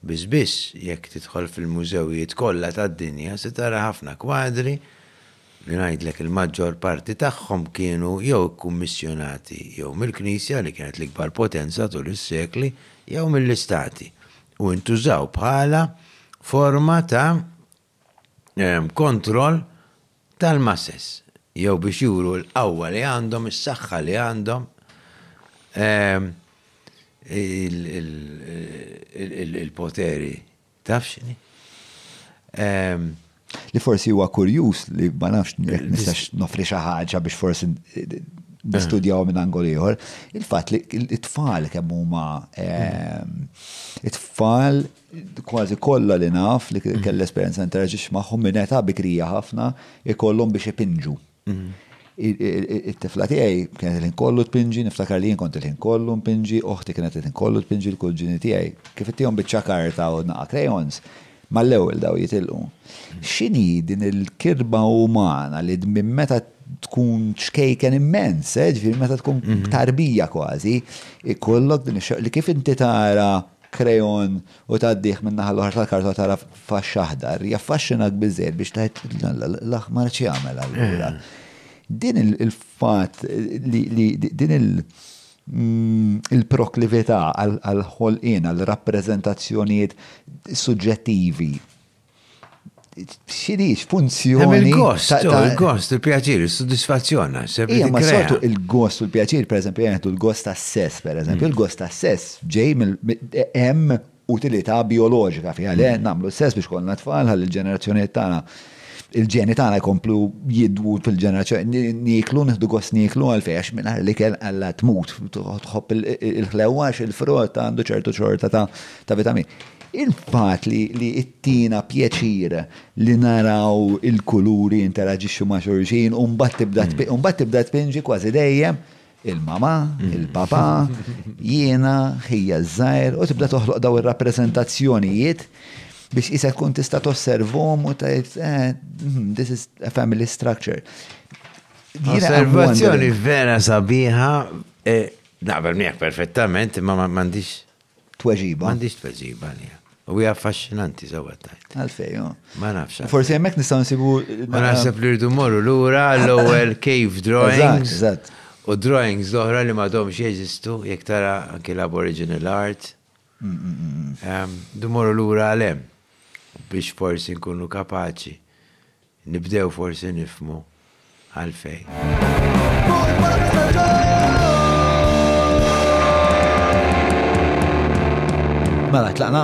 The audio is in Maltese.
biss jekk tidħol fil-mużewijiet kollha tad-dinja se tara ħafna kwadri li ngħidlek il-maġġor parti tagħhom kienu jew ikkummissjonati jew mill-Knisja li kienet l-ikbar potenza tul is-sekli jew mill-istati u ntużaw bħala forma ta' kontroll tal-masses jew biex juru l-qawwa li għandhom, is-saħħa li għandhom, il-poteri. Taf x'inhi? Li forsi huwa kurjuż li ma nafx nistax nofri xi ħaġa biex forsi nistudjaw minn angol ieħor, il-fatt li t-tfal kemm huma it-tfal kważi kollha li naf li kelli esperjenza interaġix magħhom minn età bikrija ħafna ikollhom biex ipinġu. It-tifla tiegħi kienet il-ħin kollu tpinġi, niftakar li jien kont il-ħin kollu npinġi, oħti kienet il-ħin kollu tpinġi l-kuġġini tiegħi. Kif ittihom biċċa karta u naqa' crayons, mal-ewwel daw jitilqu. X'inhi din il-kirba umana li minn meta tkun xkejken immens, ġifieri meta tkun tarbija kważi, ikollok din li kif inti tara krejon u taddih minn naħa l-oħra tal-karta tara faxx aħdar, jaffaxxinak biżżejjed biex tgħid l-aħmar xi jagħmel allura. Din il-fatt li din il-proklività għal-ħolqien, għal-rappreżentazzjonijiet suġġettivi. X'inhiex funzjoni. Il-gost, il-pjaċir, il-soddisfazzjona. Ma sortu il-gost u l-pjaċir, pereżempju, jgħidu l-gost tas-sess, pereżempju, il-gost tas-sess ġej hemm utilità bioloġika fiha li nagħmlu s-sess biex kollna tfal ħalli l-ġenerazzjonijiet tagħna il-ġeni tagħna jkomplu jidwu fil-ġenerazzjoni nieklu nieħdu gost nieklu għalfejn minn li kell alla tmut tħobb il-ħlewwax il-frott għandu ċertu xorta ta' vitamin. Il-fatt li ittina pjaċir li naraw il-kuluri interaġixxu ma' xulxin u mbagħad tibda tpinġi kważi dejjem il-mama, il-papa, jiena, ħija żgħir u tibda toħloq daw ir-rappreżentazzjonijiet biex isa tkun tista' tosservhom u tgħid this is a family structure. Osservazzjoni vera sabiħa naqbel miegħek perfettament imma m'għandix tweġiba. M'għandix tweġiba li. U hija affaxxinanti sewwa tajt. Għalfejn, ma nafx. Forsi hemmhekk nistgħu nsibu. Ma naħseb li rridu mmorru lura l-ewwel cave drawings. Eżatt. U drawings l-oħra li m'għadhomx jeżistu jekk tara anke l-aboriginal art. Dumorru lura għalhem biex forsi nkunu kapaċi nibdew forsi nifmu għalfejn. Mela tlaqna.